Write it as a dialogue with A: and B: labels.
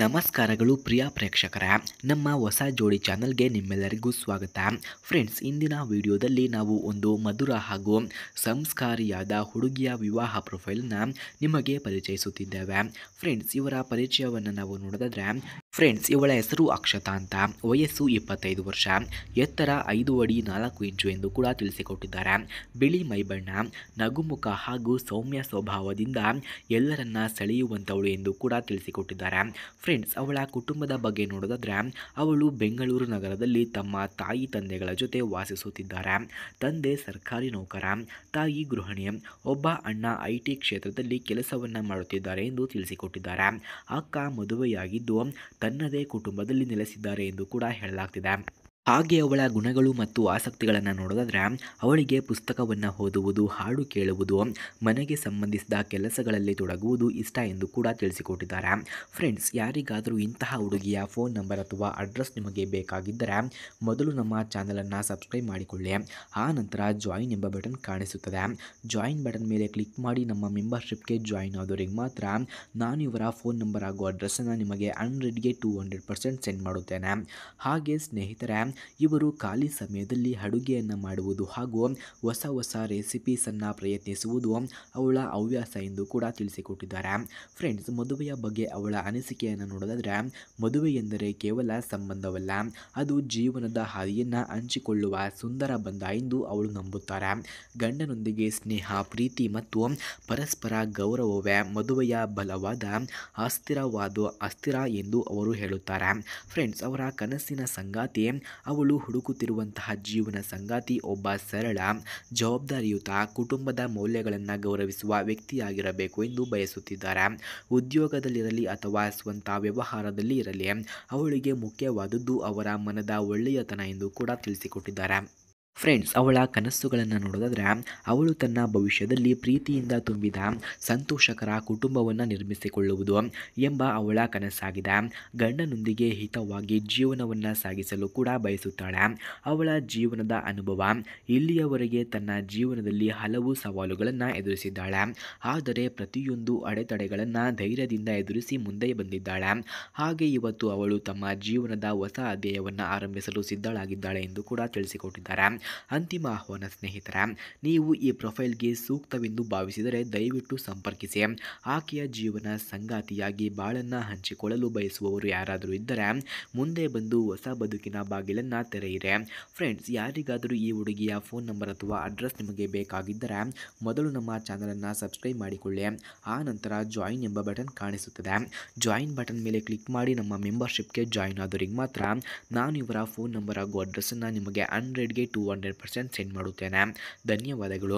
A: ನಮಸ್ಕಾರಗಳು ಪ್ರಿಯ ಪ್ರೇಕ್ಷಕರ ನಮ್ಮ ಹೊಸ ಜೋಡಿ ಚಾನಲ್ಗೆ ನಿಮ್ಮೆಲ್ಲರಿಗೂ ಸ್ವಾಗತ. ಫ್ರೆಂಡ್ಸ್, ಇಂದಿನ ವಿಡಿಯೋದಲ್ಲಿ ನಾವು ಒಂದು ಮಧುರ ಹಾಗೂ ಸಂಸ್ಕಾರಿಯಾದ ಹುಡುಗಿಯ ವಿವಾಹ ಪ್ರೊಫೈಲ್ನ ನಿಮಗೆ ಪರಿಚಯಿಸುತ್ತಿದ್ದೇವೆ. ಫ್ರೆಂಡ್ಸ್, ಇವರ ಪರಿಚಯವನ್ನು ನಾವು ನೋಡೋದಾದ್ರೆ ಇವಳ ಹೆಸರು ಅಕ್ಷತಾ ಅಂತ, ವಯಸ್ಸು 25 ವರ್ಷ, ಎತ್ತರ 5 ಅಡಿ 4 ಇಂಚು ಎಂದು ಕೂಡ ತಿಳಿಸಿಕೊಟ್ಟಿದ್ದಾರೆ. ಬಿಳಿ ಮೈಬಣ್ಣ, ನಗುಮುಖ ಹಾಗೂ ಸೌಮ್ಯ ಸ್ವಭಾವದಿಂದ ಎಲ್ಲರನ್ನ ಸೆಳೆಯುವಂಥವಳು ಎಂದು ಕೂಡ ತಿಳಿಸಿಕೊಟ್ಟಿದ್ದಾರೆ. ಫ್ರೆಂಡ್ಸ್, ಅವಳ ಕುಟುಂಬದ ಬಗ್ಗೆ ನೋಡೋದಾದ್ರೆ ಅವಳು ಬೆಂಗಳೂರು ನಗರದಲ್ಲಿ ತಮ್ಮ ತಾಯಿ ತಂದೆಗಳ ಜೊತೆ ವಾಸಿಸುತ್ತಿದ್ದಾರೆ. ತಂದೆ ಸರ್ಕಾರಿ ನೌಕರ, ತಾಯಿ ಗೃಹಿಣಿ, ಒಬ್ಬ ಅಣ್ಣ IT ಕ್ಷೇತ್ರದಲ್ಲಿ ಕೆಲಸವನ್ನ ಮಾಡುತ್ತಿದ್ದಾರೆ ಎಂದು ತಿಳಿಸಿಕೊಟ್ಟಿದ್ದಾರೆ. ಅಕ್ಕ ಮದುವೆಯಾಗಿದ್ದು ತನ್ನದೇ ಕುಟುಂಬದಲ್ಲಿ ನೆಲೆಸಿದ್ದಾರೆ ಎಂದು ಕೂಡ ಹೇಳಲಾಗ್ತಿದೆ. ಹಾಗೆ ಅವಳ ಗುಣಗಳು ಮತ್ತು ಆಸಕ್ತಿಗಳನ್ನು ನೋಡೋದಾದ್ರೆ ಅವಳಿಗೆ ಪುಸ್ತಕವನ್ನು ಓದುವುದು, ಹಾಡು ಕೇಳುವುದು, ಮನೆಗೆ ಸಂಬಂಧಿಸಿದ ಕೆಲಸಗಳಲ್ಲಿ ತೊಡಗುವುದು ಇಷ್ಟ ಎಂದು ಕೂಡ ತಿಳಿಸಿಕೊಟ್ಟಿದ್ದಾರೆ. ಫ್ರೆಂಡ್ಸ್, ಯಾರಿಗಾದರೂ ಇಂತಹ ಹುಡುಗಿಯ ಫೋನ್ ನಂಬರ್ ಅಥವಾ ಅಡ್ರೆಸ್ ನಿಮಗೆ ಬೇಕಾಗಿದ್ದರೆ ಮೊದಲು ನಮ್ಮ ಚಾನಲನ್ನು ಸಬ್ಸ್ಕ್ರೈಬ್ ಮಾಡಿಕೊಳ್ಳಿ. ಆ ನಂತರ ಜಾಯಿನ್ ಎಂಬ ಬಟನ್ ಕಾಣಿಸುತ್ತದೆ. ಜಾಯಿನ್ ಬಟನ್ ಮೇಲೆ ಕ್ಲಿಕ್ ಮಾಡಿ ನಮ್ಮ ಮೆಂಬರ್ಶಿಪ್ಗೆ ಜಾಯಿನ್ ಆದವರಿಗೆ ಮಾತ್ರ ನಾನು ಇವರ ಫೋನ್ ನಂಬರ್ ಹಾಗೂ ಅಡ್ರೆಸ್ಸನ್ನು ನಿಮಗೆ 100ಗೆ 200% ಸೆಂಡ್ ಮಾಡುತ್ತೇನೆ. ಹಾಗೆ ಸ್ನೇಹಿತರೆ, ಇವರು ಖಾಲಿ ಸಮಯದಲ್ಲಿ ಅಡುಗೆಯನ್ನು ಮಾಡುವುದು ಹಾಗೂ ಹೊಸ ರೆಸಿಪೀಸನ್ನು ಪ್ರಯತ್ನಿಸುವುದು ಅವಳ ಹವ್ಯಾಸ ಎಂದು ಕೂಡ ತಿಳಿಸಿಕೊಟ್ಟಿದ್ದಾರೆ. ಫ್ರೆಂಡ್ಸ್, ಮದುವೆಯ ಬಗ್ಗೆ ಅವಳ ಅನಿಸಿಕೆಯನ್ನು ನೋಡೋದಾದರೆ ಮದುವೆ ಎಂದರೆ ಕೇವಲ ಸಂಬಂಧವಲ್ಲ, ಅದು ಜೀವನದ ಹಾದಿಯನ್ನು ಹಂಚಿಕೊಳ್ಳುವ ಸುಂದರ ಬಂಧ ಎಂದು ಅವಳು ನಂಬುತ್ತಾರೆ. ಗಂಡನೊಂದಿಗೆ ಸ್ನೇಹ, ಪ್ರೀತಿ ಮತ್ತು ಪರಸ್ಪರ ಗೌರವವೇ ಮದುವೆಯ ಬಲವಾದ ಅಸ್ಥಿರ ಎಂದು ಅವರು ಹೇಳುತ್ತಾರೆ. ಫ್ರೆಂಡ್ಸ್, ಅವರ ಕನಸಿನ ಸಂಗಾತಿ, ಅವಳು ಹುಡುಕುತ್ತಿರುವಂತಹ ಜೀವನ ಸಂಗಾತಿ ಒಬ್ಬ ಸರಳ, ಜವಾಬ್ದಾರಿಯುತ, ಕುಟುಂಬದ ಮೌಲ್ಯಗಳನ್ನು ಗೌರವಿಸುವ ವ್ಯಕ್ತಿಯಾಗಿರಬೇಕು ಎಂದು ಬಯಸುತ್ತಿದ್ದಾರೆ. ಉದ್ಯೋಗದಲ್ಲಿರಲಿ ಅಥವಾ ಸ್ವಂತ ವ್ಯವಹಾರದಲ್ಲಿ ಇರಲಿ, ಅವಳಿಗೆ ಮುಖ್ಯವಾದುದು ಅವರ ಮನದ ಒಳ್ಳೆಯತನ ಎಂದು ಕೂಡ ತಿಳಿಸಿಕೊಟ್ಟಿದ್ದಾರೆ. ಫ್ರೆಂಡ್ಸ್, ಅವಳ ಕನಸುಗಳನ್ನು ನೋಡೋದಾದ್ರೆ ಅವಳು ತನ್ನ ಭವಿಷ್ಯದಲ್ಲಿ ಪ್ರೀತಿಯಿಂದ ತುಂಬಿದ ಸಂತೋಷಕರ ಕುಟುಂಬವನ್ನು ನಿರ್ಮಿಸಿಕೊಳ್ಳುವುದು ಎಂಬ ಅವಳ ಕನಸಾಗಿದೆ. ಗಂಡನೊಂದಿಗೆ ಹಿತವಾಗಿ ಜೀವನವನ್ನು ಸಾಗಿಸಲು ಕೂಡ ಬಯಸುತ್ತಾಳೆ. ಅವಳ ಜೀವನದ ಅನುಭವ ಇಲ್ಲಿಯವರೆಗೆ ತನ್ನ ಜೀವನದಲ್ಲಿ ಹಲವು ಸವಾಲುಗಳನ್ನು ಎದುರಿಸಿದ್ದಾಳೆ. ಆದರೆ ಪ್ರತಿಯೊಂದು ಅಡೆತಡೆಗಳನ್ನು ಧೈರ್ಯದಿಂದ ಎದುರಿಸಿ ಮುಂದೆ ಬಂದಿದ್ದಾಳೆ. ಹಾಗೆ ಇವತ್ತು ಅವಳು ತಮ್ಮ ಜೀವನದ ಹೊಸ ಅಧ್ಯಾಯವನ್ನು ಆರಂಭಿಸಲು ಸಿದ್ಧಳಾಗಿದ್ದಾಳೆ ಎಂದು ಕೂಡ ತಿಳಿಸಿಕೊಟ್ಟಿದ್ದಾರೆ. ಅಂತಿಮ ಆಹ್ವಾನ ಸ್ನೇಹಿತರೆ, ನೀವು ಈ ಪ್ರೊಫೈಲ್ಗೆ ಸೂಕ್ತವೆಂದು ಭಾವಿಸಿದರೆ ದಯವಿಟ್ಟು ಸಂಪರ್ಕಿಸಿ. ಆಕೆಯ ಜೀವನ ಸಂಗಾತಿಯಾಗಿ ಬಾಳನ್ನು ಹಂಚಿಕೊಳ್ಳಲು ಬಯಸುವವರು ಯಾರಾದರೂ ಇದ್ದರೆ ಮುಂದೆ ಬಂದು ಹೊಸ ಬದುಕಿನ ಬಾಗಿಲನ್ನು ತೆರೆಯಿರಿ. ಫ್ರೆಂಡ್ಸ್, ಯಾರಿಗಾದರೂ ಈ ಹುಡುಗಿಯ ಫೋನ್ ನಂಬರ್ ಅಥವಾ ಅಡ್ರೆಸ್ ನಿಮಗೆ ಬೇಕಾಗಿದ್ದರೆ ಮೊದಲು ನಮ್ಮ ಚಾನಲನ್ನು ಸಬ್ಸ್ಕ್ರೈಬ್ ಮಾಡಿಕೊಳ್ಳಿ. ಆ ನಂತರ ಜಾಯಿನ್ ಎಂಬ ಬಟನ್ ಕಾಣಿಸುತ್ತದೆ. ಜಾಯಿನ್ ಬಟನ್ ಮೇಲೆ ಕ್ಲಿಕ್ ಮಾಡಿ ನಮ್ಮ ಮೆಂಬರ್ಶಿಪ್ಗೆ ಜಾಯಿನ್ ಆದವರಿಗೆ ಮಾತ್ರ ನಾನು ಇವರ ಫೋನ್ ನಂಬರ್ ಹಾಗೂ ಅಡ್ರೆಸ್ಸನ್ನು ನಿಮಗೆ 100ಗೆ 200% ಸೆಂಡ್ ಮಾಡುತ್ತೇನೆ. ಧನ್ಯವಾದಗಳು.